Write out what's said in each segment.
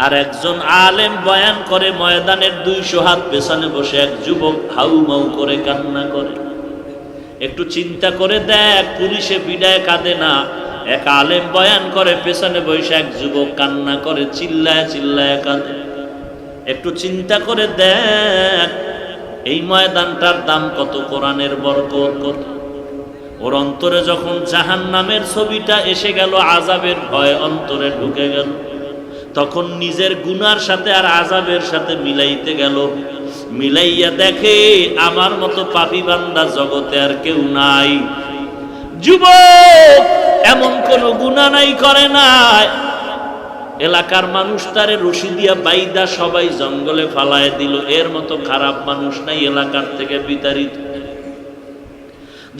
আর একজন আলেম বয়ান করে ময়দানের 200 হাত পেছনে বসে এক যুবক হাউ মাউ করে কান্না করে। একটু চিন্তা করে দেখ, পুলিশে পিডায় কাঁদে না, এক আলেম বয়ান করে পেছনে বসে এক যুবক কান্না করে, চিল্লায় চিল্লায় কাঁদে। একটু চিন্তা করে দেখ এই ময়দানটার দাম কত, কোরআনের বরকত কত। ওর অন্তরে যখন জাহান্নামের ছবিটা এসে গেল, আযাবের ভয় অন্তরে ঢুকে গেল, তখন নিজের গুনার সাথে আর আযাবের সাথে মিলাইতে গেল। মিলাইয়া দেখে আমার মতো পাপী বান্দা জগতে আর কেউ নাই। যুবক এমন কোন গুনাহ নাই করে নাই, এলাকার মানুষ তারে রশি দিয়া বাইদা সবাই জঙ্গলে ফালায় দিল। এর মতো খারাপ মানুষ নাই এলাকার থেকে বিতাড়িত।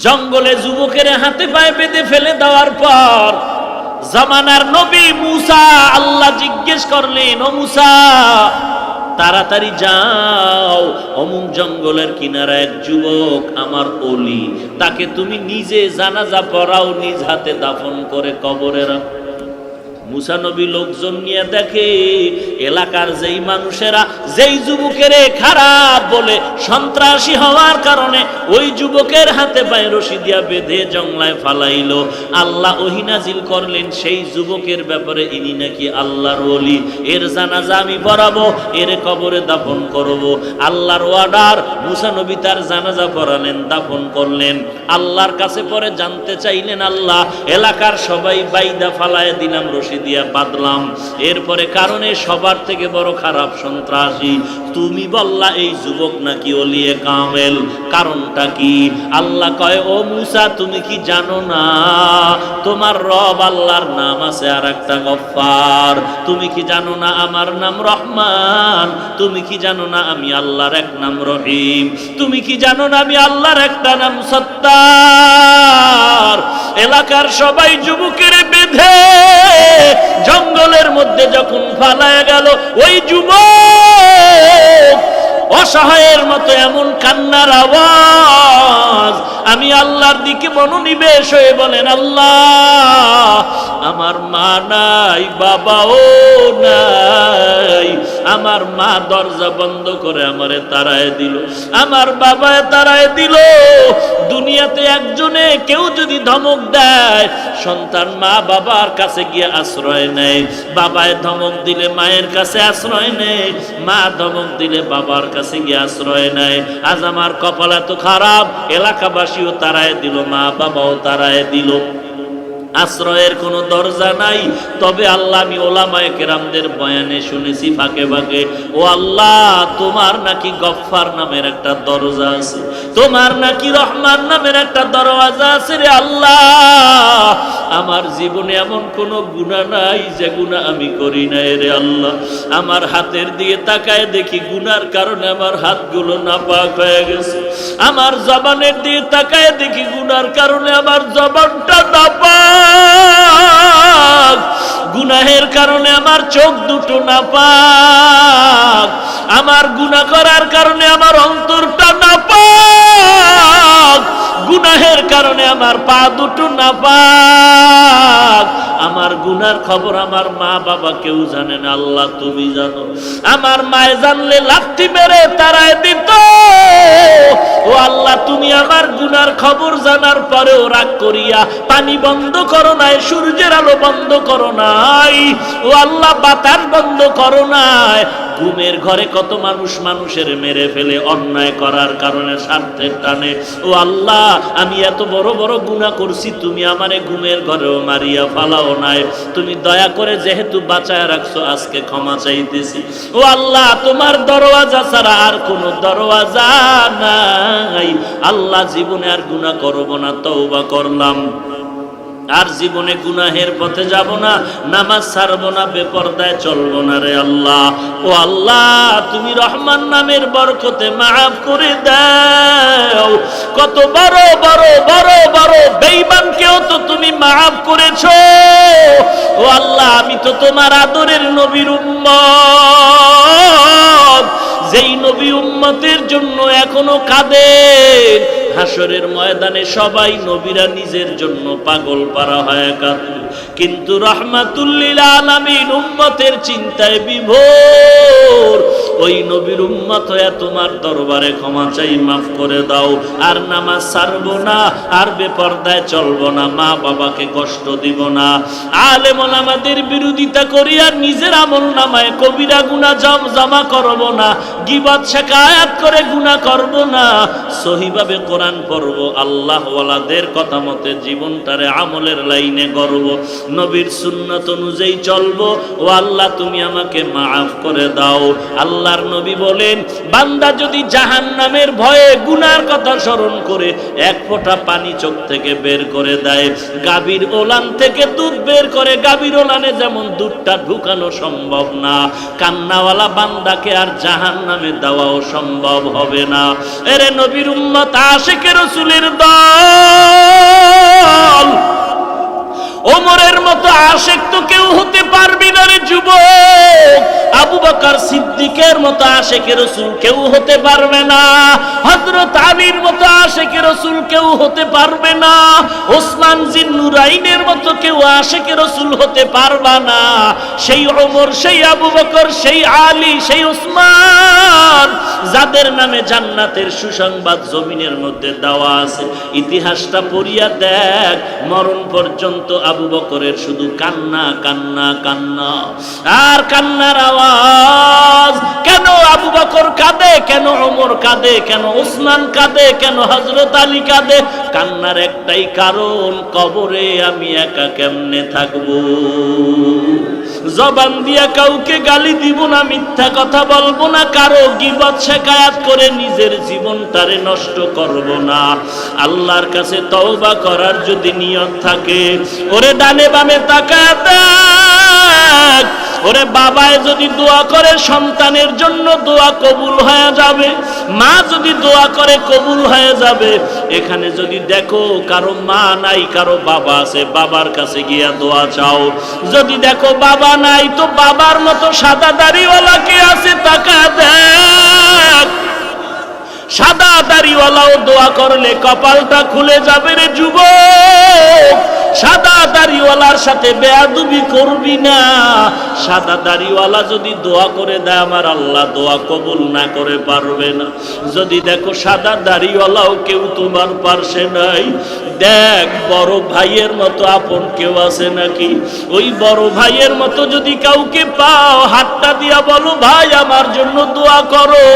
জঙ্গলে যুবকের হাতে পায়ে বেঁধে ফেলে দেওয়ার পর জামানার নবী মুসা আল্লাহ জিজ্ঞেস করলেন, ও মুসা তাড়াতাড়ি যাও, অমুক জঙ্গলের কিনারা এক যুবক আমার ওলি, তাকে তুমি নিজে জানাজা পড়াও, নিজ হাতে দাফন করে কবরে রাখো। মুসা নবী লোকজন নিয়ে দেখে এলাকার যেই মানুষেরা যেই যুবকের খারাপ বলে সন্ত্রাসী হওয়ার কারণে ওই যুবকের হাতে পায়ে রশি দিয়া বেঁধে জংলায় ফালাইলো, আল্লাহ ওহী নাজিল করলেন সেই যুবকের ব্যাপারে, ইনি নাকি আল্লাহর ওলি, এর জানাজা আমি পড়াবো, এর কবরে দাফন করব। আল্লাহর অর্ডার, মুসা নবী তার জানাজা পড়ালেন, দাফন করলেন। আল্লাহর কাছে পরে জানতে চাইলেন, আল্লাহ এলাকার সবাই বাইদা ফালায় দিলাম, রশি দিয়া বাঁধলাম, এরপরে কারণে সবার থেকে বড় খারাপ সন্ত্রাসী তুমি বললা এই যুবক নাকি ওলিয়ে কামেল, কারণটা কি? আল্লাহ কয়, ও মুসা তুমি কি জানো না তোমার রব আল্লাহর নাম আছে আর একটা গফফার? তুমি কি জানো না আমার নাম রহমান? তুমি কি জানো না আমি আল্লাহর এক নাম রহিম? তুমি কি জানো না আমি আল্লাহর একটা নাম সত্তার? এলাকার সবাই যুবকের বেঁধে জঙ্গলের মধ্যে যখন ফালায় গেল, ওই যুবক অসহায়ের মতো এমন কান্নার আওয়াজ, আমি আল্লাহর দিকে মনোনিবেশ হয়ে বলেন, আল্লাহ আমার মা নাই, বাবাও নাই, আমার মা দরজা বন্ধ করে আমারে তাড়ায় দিল, আমার বাবায় তাড়ায় দিল। দুনিয়াতে একজনে কেউ যদি ধমক দেয়, সন্তান মা বাবার কাছে গিয়ে আশ্রয় নেয়, বাবায় ধমক দিলে মায়ের কাছে আশ্রয় নেয়, মা ধমক দিলে বাবার কাছে গিয়ে আশ্রয় নেয়। আজ আমার কপাল এত খারাপ, এলাকাবাসীও তাড়ায় দিল, মা বাবাও তাড়ায় দিল, আশ্রয়ের কোনো দরজা নাই। তবে আল্লাহ আমি ওলামায়ে কেরামদের বয়ানে শুনেছি ফাঁকে ফাঁকে, ও আল্লাহ তোমার নাকি গফফার নামের একটা দরজা আছে, তোমার নাকি রহমান নামের একটা দরওয়াজা আছে রে আল্লাহ। আমার জীবনে এমন কোন গুনাহ নাই যে গুনাহ আমি করি নাই রে আল্লাহ। আমার হাতের দিকে তাকায় দেখি গুনার কারণে আমার হাতগুলো নাপাক হয়ে গেছে, আমার জবানের দিকে তাকায় দেখি গুনার কারণে আমার জবানটা নাপাক, গুনাহের কারণে আমার চোখ দুটো নাপাক, আমার গুনাহ করার কারণে আমার অন্তরটা নাপাক, গুনাহের কারণে আমার পা দুটো নাপাক। আমার গুনার খবর আমার মা বাবা কেউ জানে না, আল্লাহ তুমি জানো। আমার মায়ে জানলে লাথি মেরে তাড়ায় দিত। ও আল্লাহ তুমি আমার গুনার খবর জানার পরেও রাগ করিয়া পানি বন্ধ করো নাই, সূর্যের আলো বন্ধ করো নাই, ও আল্লাহ বাতাস বন্ধ করো নাই। ঘুমের ঘরে কত মানুষ মানুষের মেরে ফেলে অন্যায় করার কারণে, স্বার্থের টানে। ও আল্লাহ আমি এত বড় বড় গুনাহ করছি, তুমি আমারে ঘুমের ঘরেও মারিয়া ফালাও নাই, তুমি দয়া করে যেহেতু বাঁচায় রাখছো আজকে ক্ষমা চাইতেছি। ও আল্লাহ তোমার দরওয়াজা ছাড়া আর কোনো দরওয়াজা নাই। আল্লাহ জীবনে আর গুনাহ করব না, তওবা করলাম, আর জীবনে গুনাহের পথে যাব না, নামাজ ছাড়বো না, বেপরদায় চলবো না রে আল্লাহ। ও আল্লাহ তুমি রহমান নামের বরকতে মাফ করে দাও। কত বড় বড় বড় বড় বেঈমানকেও তো তুমি মাফ করেছো। ও আল্লাহ আমি তো তোমার আদরের নবীর উম্মত, যেই নবী উম্মত উম্মতের জন্য এখনো কাঁদেন। হাসরের ময়দানে সবাই নবীরা নিজের জন্য পাগল পারা হয় কাঁদে, কিন্তু রাহমাতুল লিল আলামিন উম্মতের চিন্তায় বিভোর। ওই নবীর উম্মত হয়ে তোমার দরবারে ক্ষমা চাই, মাফ করে দাও। আর নামাজ ছাড়বো না, আর বেপরদায় চলবো না, মা বাবাকে কষ্ট দিব না, আলেম ওলামাদের বিরোধিতা করি, আর নিজের আমল নামায় কবিরা গুনাহ জমা করব না, গীবত শিকায়াত করে গুনাহ করব না, সহিভাবে কোরআন পড়ব, আল্লাহ ওয়ালাদের কথা মতে জীবনটারে আমলের লাইনে গড়ব, নবীর সুন্নাত অনুযায়ী চলবো। ও আল্লাহ তুমি আমাকে মাফ করে দাও। আল্লাহর নবী বলেন, বান্দা যদি জাহান্নামের ভয়ে গুনার কথা স্মরণ করে এক ফোঁটা পানি চোখ থেকে বের করে দেয়, গাভীর ওলান থেকে দুধ বের করে গাভীর ওলানে যেমন দুধটা ঢুকানো সম্ভব না, কান্নাওয়ালা বান্দাকে আর জাহান্নামে দেওয়াও সম্ভব হবে না। এরে নবীর উম্মত আশিকে রাসূলের দল, ওমরের মতো আশিক তো কেউ হতে পারবি না রে যুবক। আবু বকর সিদ্দিকের মতো আশিকে রাসূল কেউ হতে পারবে না, হযরত আলীর মতো আশিকে রাসূল কেউ হতে পারবে না, ওসমান জিন্নুরাইনের মতো কেউ আশিকে রাসূল হতে পারবে না। সেই ওমর, সেই আবু বকর, সেই আলী, সেই ওসমান, যাদের নামে জান্নাতের সুসংবাদ জমিনের মধ্যে দেওয়া আছে, ইতিহাসটা পড়িয়া দেখ, মরণ পর্যন্ত আবু বকরের শুধু কান্না কান্না কান্না আর কান্নার আওয়াজ। কেন আবু বকর কাঁদে, কেন ওমর কাঁদে, কেন ওসমান কাঁদে, কেন হযরত আলী কাঁদে? কান্নার একটাই কারণ, কবরে আমি একা কেমনে থাকবো। জবান দিয়া কাউকে গালি দিব না, মিথ্যা কথা বলবো না, কারো গীবত শিকায়াত করে নিজের জীবনটারে নষ্ট করব না। আল্লাহর কাছে তওবা করার যদি নিয়ত থাকে, ওরে ডানে বামে তাকায় দেখ, ওরে বাবায় যদি দোয়া করে সন্তানের জন্য দোয়া কবুল হয়ে যাবে, মা যদি দোয়া করে কবুল হয়ে যাবে। এখানে যদি দেখো কারো মা নাই, কারো বাবা আছে, বাবার কাছে গিয়া দোয়া চাও। যদি দেখো বাবা নাই, তো বাবার মতো সাদা দাড়িওয়ালা কে আছে তাকায় দেখ। সাদা দাড়িওয়ালাও দোয়া করলে কপালটা খুলে যাবে রে যুবক। সাদা দাড়িওয়ালার সাথে বেয়াদবি করবি না। সাদা দাড়িওয়ালা যদি দোয়া করে দেয়, আমার আল্লাহ দোয়া কবুল না করে পারবে না। যদি দেখো সাদা দাড়িওয়ালাও কেউ তোমার পাশে নাই, দেখ বড় ভাইয়ের মতো আপন কেউ আছে নাকি। ওই বড় ভাইয়ের মতো যদি কাউকে পাও, হাতটা দিয়া বলো, ভাই আমার জন্য দোয়া করো।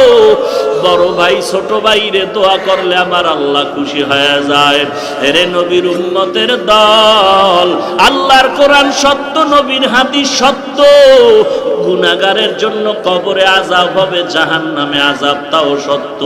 বড় ভাই ছোট ভাইরে দোয়া করলে আমার আল্লাহ খুশি হয়ে যায়। এরে নবীর উম্মতের দল, আল্লাহর কোরআন সত্য, নবীর হাদিস সত্য। গুনাহগারের জন্য কবরে আযাব হবে, জাহান্নামে আযাব তাও সত্য।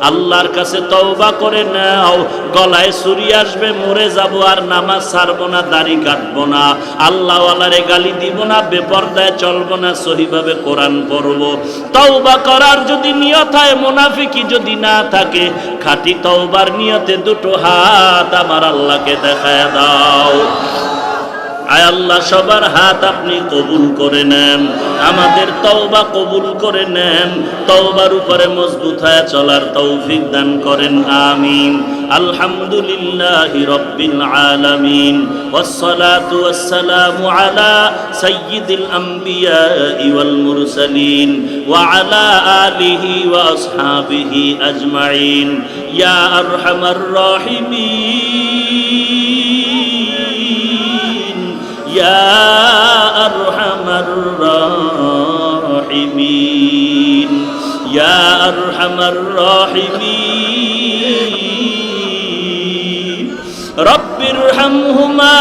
আল্লাহর কাছে তওবা করে নাও, গলায় ছুরি আসবে, মরে যাব, আর নামাজ ছাড়বো না, দাড়ি কাটবো না, আল্লাহ ওয়ালারে গালি দিব না, বেপরদায় চলবো না, সহিভাবে কোরআন পড়বো। তওবা করার যদি নিয়ত হয়, মুনাফিকি যদি না থাকে, খাঁটি তওবার নিয়তে দুটো হাত আমার আল্লাহকে দেখায় দাও। আয় আল্লাহ, সবার হাত আপনি কবুল করে নেন, আমাদের তওবা কবুল করে নেন, তওবার উপরে মজবুত হয়ে চলার তৌফিক দান করেন, আমিন। আলহামদুলিল্লাহি রাব্বিল আলামিন, ওয়াসসালাতু ওয়াসসালামু আলা সাইয়্যিদিল আমবিয়াই ওয়াল মুরসালিন ওয়া আলা আলিহি ওয়া আসহাবিহি আজমাইন, ইয়া আরহামার রাহিমিন, ইয়া আরহামার রাহিমিন, ইয়া আরহামার রাহিমিন। রব্বিরহামহুমা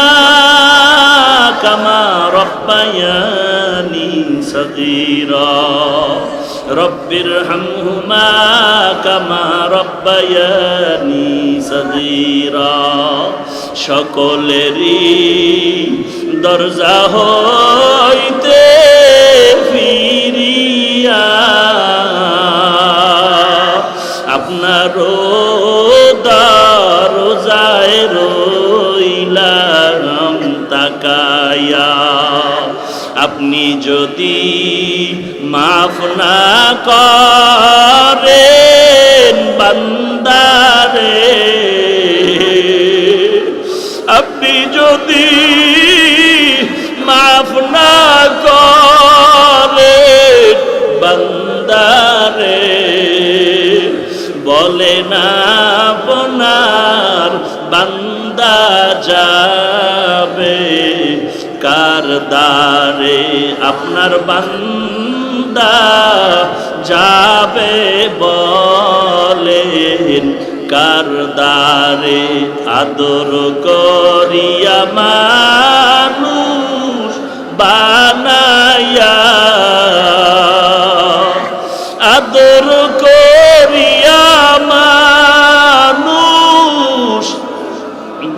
কামা রব্বায়ানি সগীরা, রব্বিরহামহুমা কামা রব্বায়ানি সগীরা। সকলেরই দরজা হইতে ফিরিয়া আপনার দরজায় রইলাম তাকায়া। আপনি যদি মাফ না করে বান্দারে আপনি যদি মাফ না করেন বান্দারে বলে না আপনার বান্দা যাবে কার দ্বারে আপনার বান্দা যাবে বলেন কার দ্বারে আদর করিয়া মানুষ বানায়া আদর করিয়া মানুষ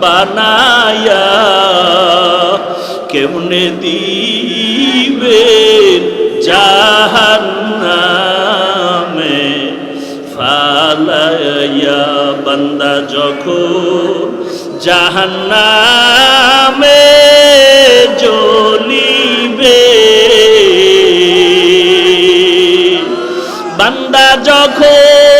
বানায়া কেমনে দিবেন জাহান্নামে ফালাইয়া বান্দা যখন জাহান্নামে জ্বলিবে বান্দা যখন